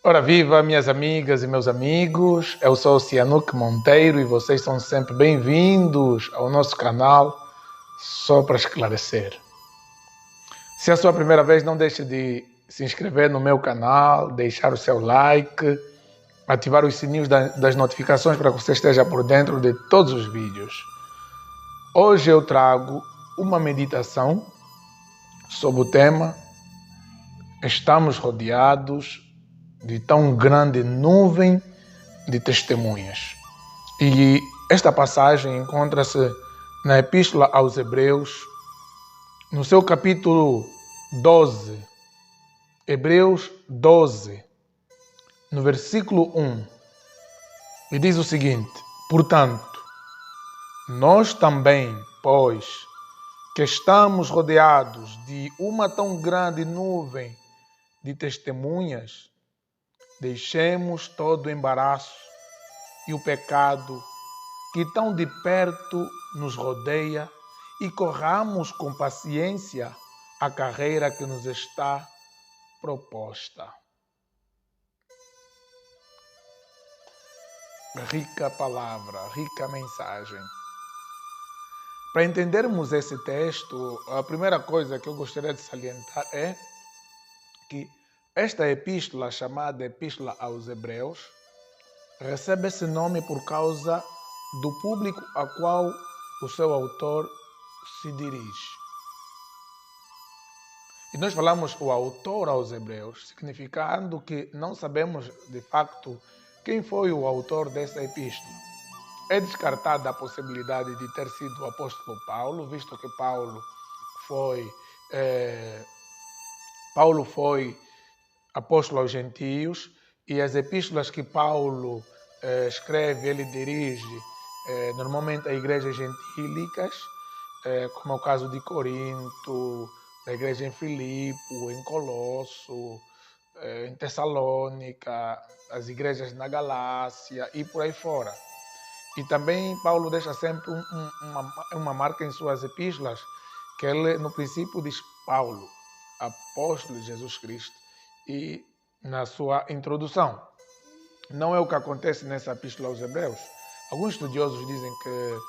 Ora viva, minhas amigas e meus amigos, eu sou o Cianuque Monteiro e vocês são sempre bem-vindos ao nosso canal Só para Esclarecer. Se é a sua primeira vez, não deixe de se inscrever no meu canal, deixar o seu like, ativar os sininhos das notificações para que você esteja por dentro de todos os vídeos. Hoje eu trago uma meditação sobre o tema Estamos rodeados de tão grande nuvem de testemunhas. E esta passagem encontra-se na Epístola aos Hebreus, no seu capítulo 12, Hebreus 12, no versículo 1, e diz o seguinte: Portanto, nós também, pois, que estamos rodeados de uma tão grande nuvem de testemunhas, deixemos todo o embaraço e o pecado que tão de perto nos rodeia e corramos com paciência a carreira que nos está proposta. Rica palavra, rica mensagem. Para entendermos esse texto, a primeira coisa que eu gostaria de salientar é que esta epístola, chamada Epístola aos Hebreus, recebe esse nome por causa do público a qual o seu autor se dirige. E nós falamos o autor aos Hebreus, significando que não sabemos de facto quem foi o autor dessa epístola. É descartada a possibilidade de ter sido o apóstolo Paulo, visto que Paulo foi apóstolo aos gentios, e as epístolas que Paulo escreve, ele dirige normalmente a igrejas gentílicas, como é o caso de Corinto, da igreja em Filipe, em Colosso, em Tessalônica, as igrejas na Galácia e por aí fora. E também Paulo deixa sempre uma marca em suas epístolas, que ele no princípio diz Paulo, apóstolo de Jesus Cristo, e na sua introdução. Não é o que acontece nessa epístola aos Hebreus. Alguns estudiosos dizem que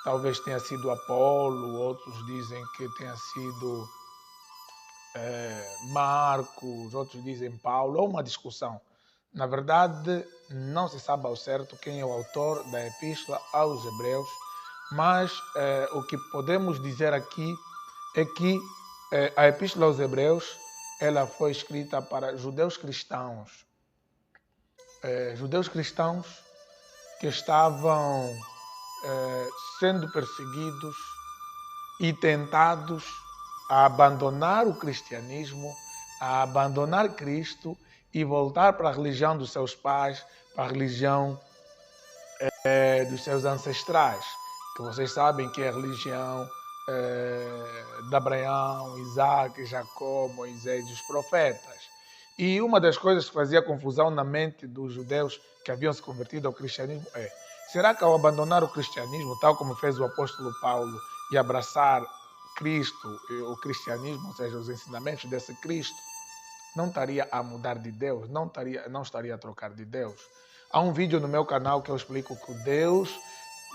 talvez tenha sido Apolo, outros dizem que tenha sido Marcos, outros dizem Paulo. É uma discussão. Na verdade, não se sabe ao certo quem é o autor da epístola aos Hebreus, mas o que podemos dizer aqui é que a epístola aos Hebreus ela foi escrita para judeus cristãos. Judeus cristãos que estavam sendo perseguidos e tentados a abandonar o cristianismo, a abandonar Cristo e voltar para a religião dos seus pais, para a religião dos seus ancestrais, que vocês sabem que é a religião de Abraão, Isaac, Jacó, Moisés e os profetas. E uma das coisas que fazia confusão na mente dos judeus que haviam se convertido ao cristianismo é: será que ao abandonar o cristianismo, tal como fez o apóstolo Paulo, e abraçar Cristo, o cristianismo, ou seja, os ensinamentos desse Cristo, não estaria a mudar de Deus, não estaria a trocar de Deus? Há um vídeo no meu canal que eu explico que o Deus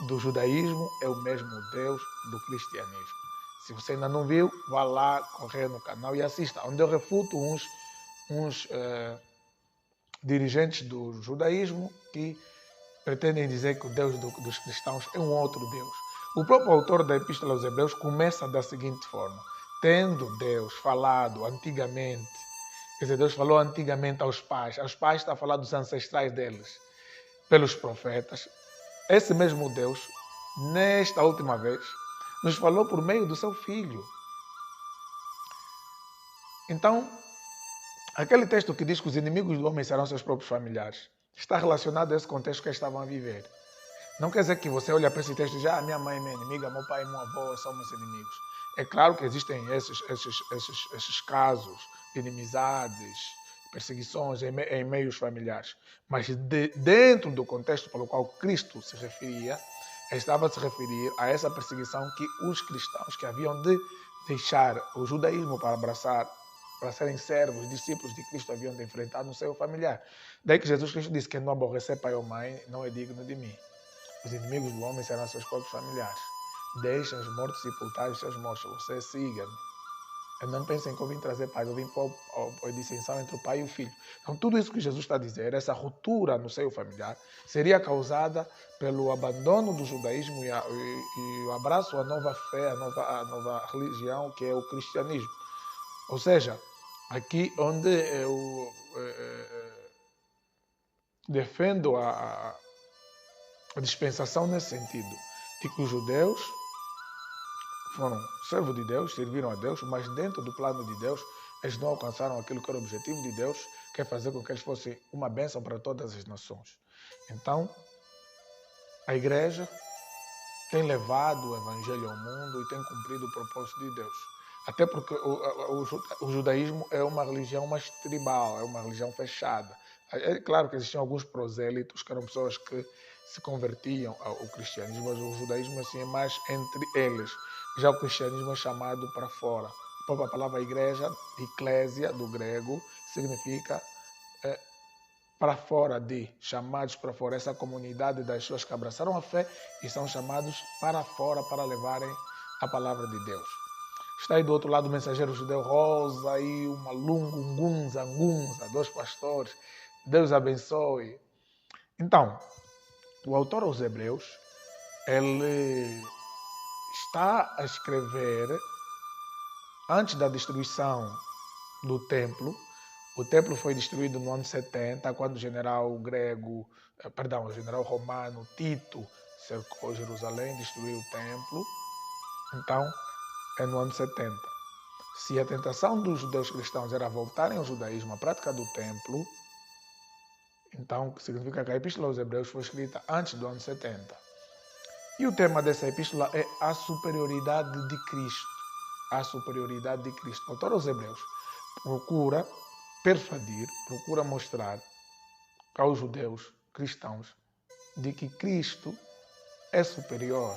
do judaísmo é o mesmo Deus do cristianismo. Se você ainda não viu, vá lá correr no canal e assista, onde eu refuto uns dirigentes do judaísmo que pretendem dizer que o Deus dos cristãos é um outro Deus. O próprio autor da Epístola aos Hebreus começa da seguinte forma: tendo Deus falado antigamente, quer dizer, Deus falou antigamente aos pais está a falar dos ancestrais deles, pelos profetas. Esse mesmo Deus, nesta última vez, nos falou por meio do seu Filho. Então, aquele texto que diz que os inimigos do homem serão seus próprios familiares, está relacionado a esse contexto que eles estavam a viver. Não quer dizer que você olha para esse texto e diz: minha mãe é minha inimiga, meu pai e meu avô são meus inimigos. É claro que existem esses casos de inimizades, perseguições em meios familiares. Mas dentro do contexto pelo qual Cristo se referia, estava a se referir a essa perseguição que os cristãos que haviam de deixar o judaísmo para abraçar para serem servos, discípulos de Cristo, haviam de enfrentar no seio familiar. Daí que Jesus Cristo disse que não aborrecer pai ou mãe não é digno de mim. Os inimigos do homem serão seus próprios familiares. Deixem os mortos sepultar os seus mortos. Você siga-me. Eu não pensem que eu vim trazer paz, eu vim pôr a dissensão entre o pai e o filho. Então, tudo isso que Jesus está a dizer, essa ruptura no seio familiar, seria causada pelo abandono do judaísmo e o abraço à nova fé, à nova religião, que é o cristianismo. Ou seja, aqui onde eu defendo a dispensação nesse sentido, de que os judeus foram servos de Deus, serviram a Deus, mas dentro do plano de Deus, eles não alcançaram aquilo que era o objetivo de Deus, que é fazer com que eles fossem uma bênção para todas as nações. Então, a igreja tem levado o evangelho ao mundo e tem cumprido o propósito de Deus. Até porque o judaísmo é uma religião mais tribal, é uma religião fechada. É claro que existiam alguns prosélitos, que eram pessoas que se convertiam ao cristianismo, mas o judaísmo assim, é mais entre eles. Já o cristianismo é chamado para fora. A própria palavra igreja, eclésia, do grego, significa para fora de, chamados para fora. Essa comunidade das pessoas que abraçaram a fé e são chamados para fora para levarem a palavra de Deus. Está aí do outro lado o mensageiro judeu Rosa e uma lungungunza, dois pastores. Deus abençoe. Então, o autor aos Hebreus, ele está a escrever antes da destruição do templo. O templo foi destruído no ano 70, quando o general romano Tito cercou Jerusalém, destruiu o templo. Então, é no ano 70. Se a tentação dos judeus cristãos era voltarem ao judaísmo, a prática do templo, então significa que a Epístola aos Hebreus foi escrita antes do ano 70. E o tema dessa epístola é a superioridade de Cristo. A superioridade de Cristo. O autor aos Hebreus procura persuadir, procura mostrar aos judeus cristãos de que Cristo é superior.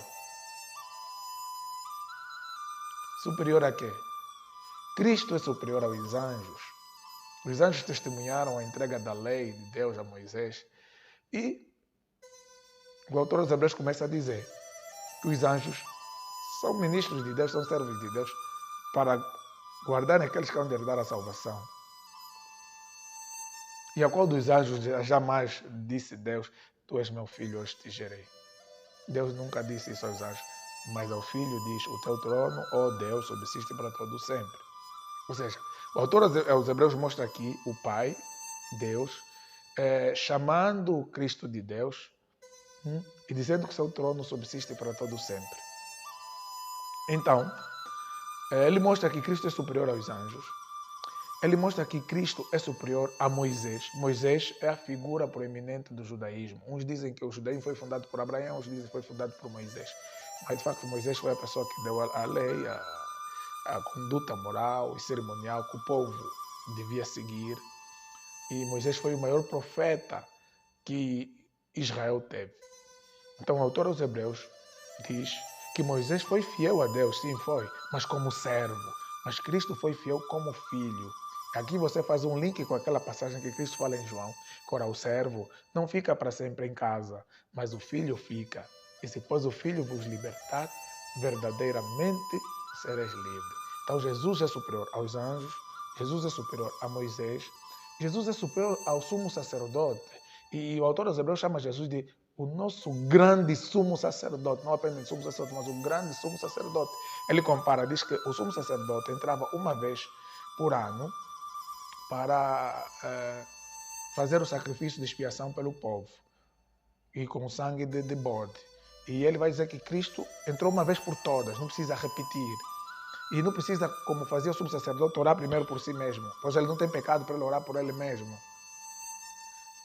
Superior a quê? Cristo é superior aos anjos. Os anjos testemunharam a entrega da lei de Deus a Moisés. E o autor dos Hebreus começa a dizer que os anjos são ministros de Deus, são servos de Deus, para guardar aqueles que vão herdar a salvação. E a qual dos anjos jamais disse Deus, tu és meu filho, hoje te gerei. Deus nunca disse isso aos anjos, mas ao filho diz, o teu trono, ó Deus, subsiste para todo sempre. Ou seja, o autor aos Hebreus mostra aqui o Pai, Deus, chamando Cristo de Deus e dizendo que seu trono subsiste para todo sempre. Então, ele mostra que Cristo é superior aos anjos. Ele mostra que Cristo é superior a Moisés. Moisés é a figura proeminente do judaísmo. Uns dizem que o judaísmo foi fundado por Abraão, outros dizem que foi fundado por Moisés. Mas, de facto, Moisés foi a pessoa que deu a lei, a conduta moral e cerimonial que o povo devia seguir. E Moisés foi o maior profeta que Israel teve. Então, o autor aos Hebreus diz que Moisés foi fiel a Deus, sim, foi, mas como servo. Mas Cristo foi fiel como filho. Aqui você faz um link com aquela passagem que Cristo fala em João. Ora, o servo não fica para sempre em casa, mas o filho fica. E se pois o filho vos libertar, verdadeiramente sereis livres. Então Jesus é superior aos anjos, Jesus é superior a Moisés, Jesus é superior ao sumo sacerdote. E o autor dos Hebreus chama Jesus de o nosso grande sumo sacerdote, não apenas o sumo sacerdote, mas o grande sumo sacerdote. Ele compara, diz que o sumo sacerdote entrava uma vez por ano para fazer o sacrifício de expiação pelo povo, e com sangue de bode. E ele vai dizer que Cristo entrou uma vez por todas, não precisa repetir. E não precisa, como fazia o sumo sacerdote, orar primeiro por si mesmo, pois ele não tem pecado para ele orar por ele mesmo.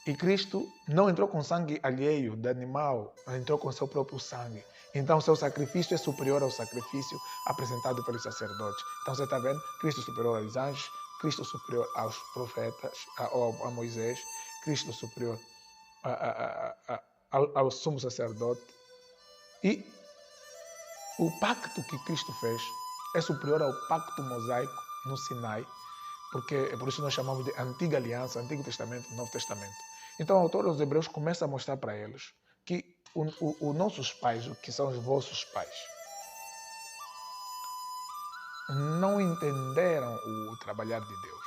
E Cristo não entrou com sangue alheio de animal, entrou com seu próprio sangue. Então, seu sacrifício é superior ao sacrifício apresentado pelos sacerdotes. Então, você está vendo? Cristo superior aos anjos, Cristo superior aos profetas, a Moisés, Cristo superior ao sumo sacerdote. E o pacto que Cristo fez é superior ao pacto mosaico no Sinai, porque é por isso que nós chamamos de Antiga Aliança, Antigo Testamento e Novo Testamento. Então o autor aos Hebreus começa a mostrar para eles que os nossos pais, que são os vossos pais, não entenderam o trabalhar de Deus.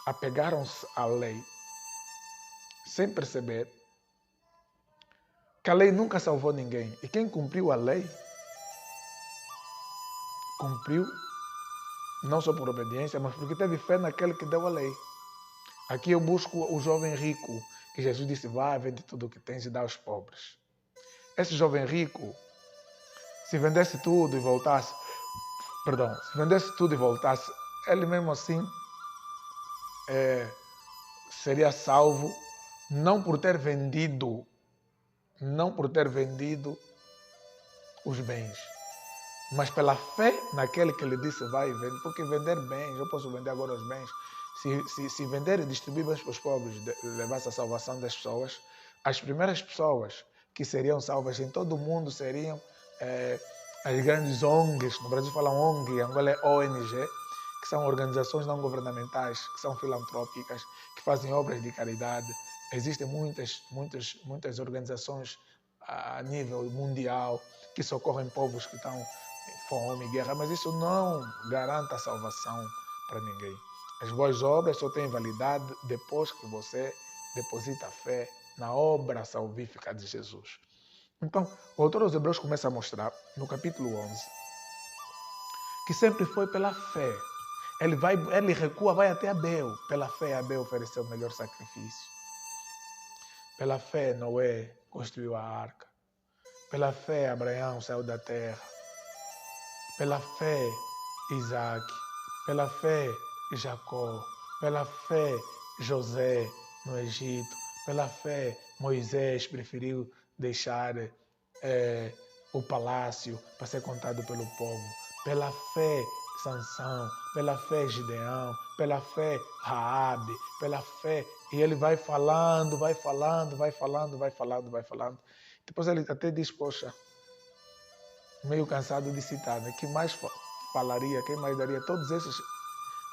Apegaram-se à lei sem perceber que a lei nunca salvou ninguém. E quem cumpriu a lei, cumpriu não só por obediência, mas porque teve fé naquele que deu a lei. Aqui eu busco o jovem rico, que Jesus disse, vá, vende tudo o que tens e dá aos pobres. Esse jovem rico, se vendesse tudo e voltasse, ele mesmo assim seria salvo, não por ter vendido os bens, mas pela fé naquele que lhe disse vai e vende, porque vender bens, eu posso vender agora os bens, se vender e distribuir bens para os pobres levasse a salvação das pessoas, as primeiras pessoas que seriam salvas em todo o mundo seriam as grandes ONGs, no Brasil falam ONG, em Angola é ONG, que são organizações não governamentais, que são filantrópicas, que fazem obras de caridade. Existem muitas organizações a nível mundial que socorrem povos que estão em fome, guerra, mas isso não garante a salvação para ninguém. As boas obras só têm validade depois que você deposita a fé na obra salvífica de Jesus. Então, o autor aos Hebreus começa a mostrar, no capítulo 11, que sempre foi pela fé. Ele recua, vai até Abel. Pela fé, Abel ofereceu o melhor sacrifício. Pela fé, Noé construiu a arca. Pela fé, Abraão saiu da terra. Pela fé, Isaac. Pela fé, Jacó. Pela fé, José no Egito. Pela fé, Moisés preferiu deixar o palácio para ser contado pelo povo. Pela fé, Sansão. Pela fé, Gideão. Pela fé, Raabe. Pela fé. E ele vai falando. Depois ele até diz, poxa, meio cansado de citar, né? Que mais falaria, quem mais daria? Todos esses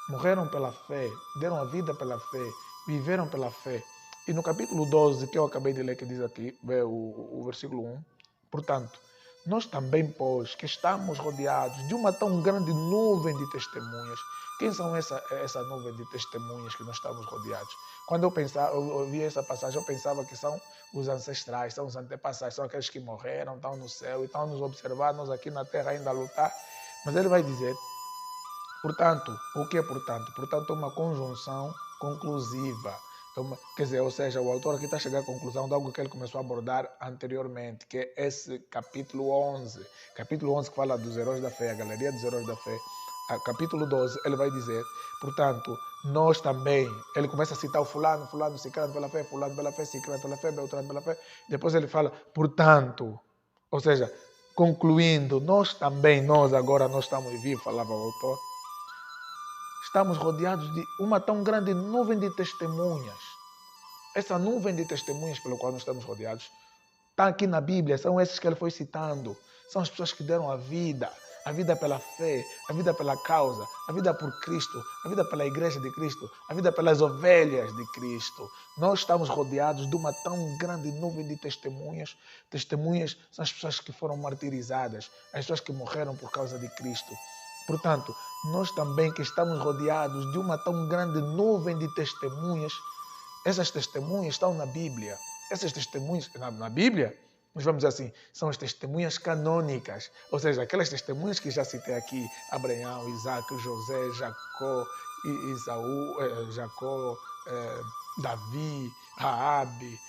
morreram pela fé, deram a vida pela fé, viveram pela fé. E no capítulo 12, que eu acabei de ler, que diz aqui, o versículo 1, portanto, nós também, pois, que estamos rodeados de uma tão grande nuvem de testemunhas. Quem são essa nuvem de testemunhas que nós estamos rodeados? Quando eu ouvi essa passagem, eu pensava que são os ancestrais, são os antepassados, são aqueles que morreram, estão no céu e estão a nos observar, nós aqui na terra ainda a lutar. Mas ele vai dizer, portanto, o que é portanto? Portanto, é uma conjunção conclusiva. Quer dizer, ou seja, o autor aqui está a chegar à conclusão de algo que ele começou a abordar anteriormente, que é esse capítulo 11. Capítulo 11 que fala dos heróis da fé, a galeria dos heróis da fé. Capítulo 12, ele vai dizer, portanto, nós também, ele começa a citar o fulano, ciclano pela fé, fulano pela fé, ciclano pela fé, beltrano pela fé. Depois ele fala, portanto, ou seja, concluindo, nós agora nós estamos vivos, falava o autor, estamos rodeados de uma tão grande nuvem de testemunhas. Essa nuvem de testemunhas pelo qual nós estamos rodeados está aqui na Bíblia, são esses que ele foi citando. São as pessoas que deram a vida pela fé, a vida pela causa, a vida por Cristo, a vida pela igreja de Cristo, a vida pelas ovelhas de Cristo. Nós estamos rodeados de uma tão grande nuvem de testemunhas. Testemunhas são as pessoas que foram martirizadas, as pessoas que morreram por causa de Cristo. Portanto, nós também que estamos rodeados de uma tão grande nuvem de testemunhas, essas testemunhas estão na Bíblia. Essas testemunhas na Bíblia, nós vamos dizer assim, são as testemunhas canônicas, ou seja, aquelas testemunhas que já citei aqui, Abraão, Isaac, José, Jacó, Davi, Raabe,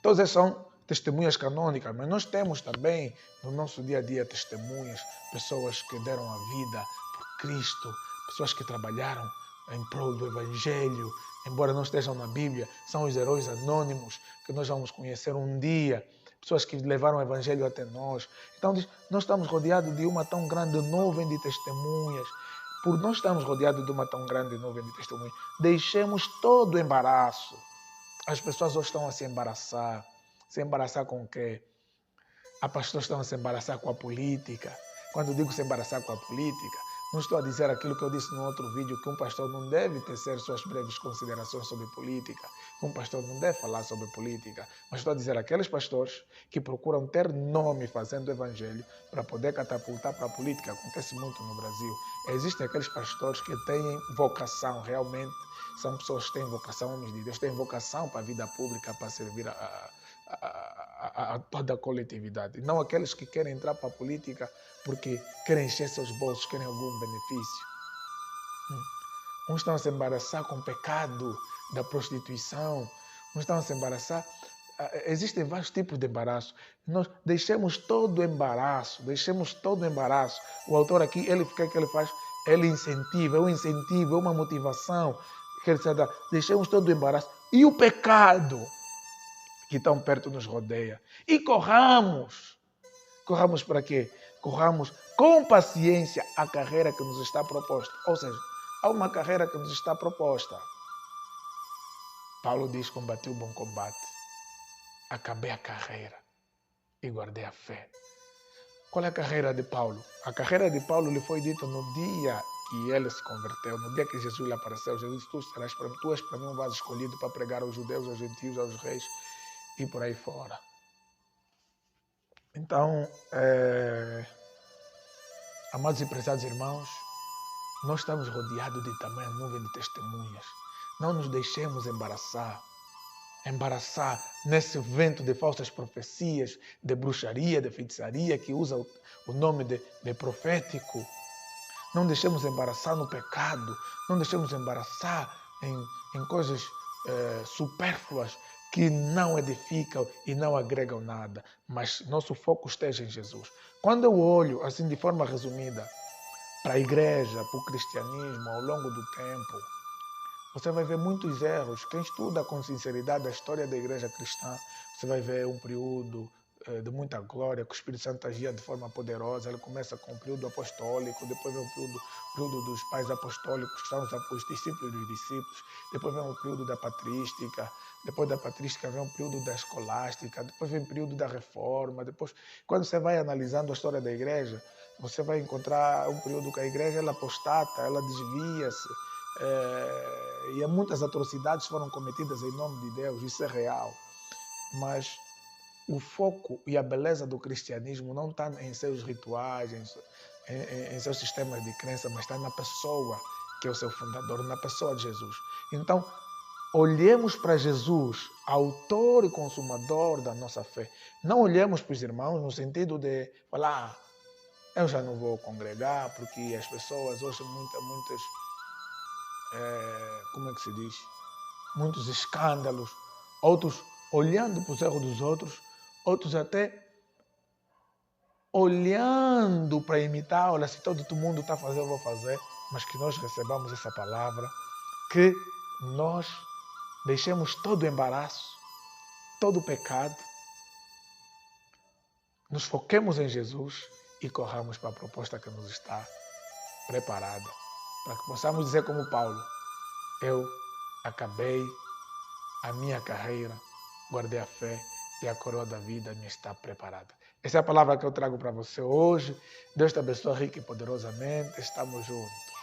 todas essas são testemunhas canônicas, mas nós temos também no nosso dia a dia testemunhas, pessoas que deram a vida por Cristo, pessoas que trabalharam em prol do Evangelho, embora não estejam na Bíblia, são os heróis anônimos que nós vamos conhecer um dia, pessoas que levaram o Evangelho até nós. Então, nós estamos rodeados de uma tão grande nuvem de testemunhas. Por nós estarmos rodeados de uma tão grande nuvem de testemunhas, deixemos todo o embaraço. As pessoas hoje estão a se embaraçar. Se embaraçar com o quê? As pessoas estão a se embaraçar com a política. Quando eu digo se embaraçar com a política, Não estou a dizer aquilo que eu disse no outro vídeo, que um pastor não deve tecer suas breves considerações sobre política, que um pastor não deve falar sobre política, mas estou a dizer aqueles pastores que procuram ter nome fazendo o evangelho para poder catapultar para a política. Acontece muito no Brasil. Existem aqueles pastores que têm vocação, realmente são pessoas que têm vocação, homens de Deus, têm vocação para a vida pública, para servir a toda a coletividade. Não aqueles que querem entrar para a política porque querem encher seus bolsos, querem algum benefício. Uns estão a se embaraçar com o pecado da prostituição, uns estão a se embaraçar. Existem vários tipos de embaraço. Nós deixemos todo o embaraço, O autor aqui, o que ele faz? Ele incentiva, é um incentivo, é uma motivação. Deixemos todo o embaraço. E o pecado que tão perto nos rodeia. E corramos. Corramos para quê? Corramos com paciência a carreira que nos está proposta. Ou seja, há uma carreira que nos está proposta. Paulo diz: combati o bom combate, acabei a carreira e guardei a fé. Qual é a carreira de Paulo? A carreira de Paulo lhe foi dita no dia que ele se converteu, no dia que Jesus lhe apareceu. Jesus disse: tu és para mim um vaso escolhido para pregar aos judeus, aos gentios, aos reis e por aí fora. Então, amados e prezados irmãos, nós estamos rodeados de tamanha nuvem de testemunhas. Não nos deixemos embaraçar nesse vento de falsas profecias, de bruxaria, de feitiçaria, que usa o nome de profético. Não deixemos embaraçar no pecado, não deixemos embaraçar em coisas supérfluas que não edificam e não agregam nada, mas nosso foco esteja em Jesus. Quando eu olho, assim de forma resumida, para a igreja, para o cristianismo ao longo do tempo, você vai ver muitos erros. Quem estuda com sinceridade a história da igreja cristã, você vai ver um período de muita glória, que o Espírito Santo agia de forma poderosa. Ele começa com o período apostólico, depois vem o período dos pais apostólicos, que são os discípulos dos discípulos, depois vem o período da patrística, depois da patrística vem o período da escolástica, depois vem o período da reforma. Depois, quando você vai analisando a história da igreja, você vai encontrar um período que a igreja ela apostata, ela desvia-se, e muitas atrocidades foram cometidas em nome de Deus. Isso é real, mas o foco e a beleza do cristianismo não está em seus rituais, em seus sistemas de crença, mas está na pessoa que é o seu fundador, na pessoa de Jesus. Então, olhemos para Jesus, autor e consumador da nossa fé. Não olhemos para os irmãos no sentido de falar: eu já não vou congregar porque as pessoas hoje muitas como é que se diz? Muitos escândalos, outros olhando para os erros dos outros, outros até olhando para imitar. Olha, se todo mundo está fazendo, eu vou fazer. Mas que nós recebamos essa palavra, que nós deixemos todo o embaraço, todo o pecado, nos foquemos em Jesus e corramos para a proposta que nos está preparada, para que possamos dizer como Paulo: eu acabei a minha carreira, guardei a fé e a coroa da vida me está preparada. Essa é a palavra que eu trago para você hoje. Deus te abençoe rica e poderosamente. Estamos juntos.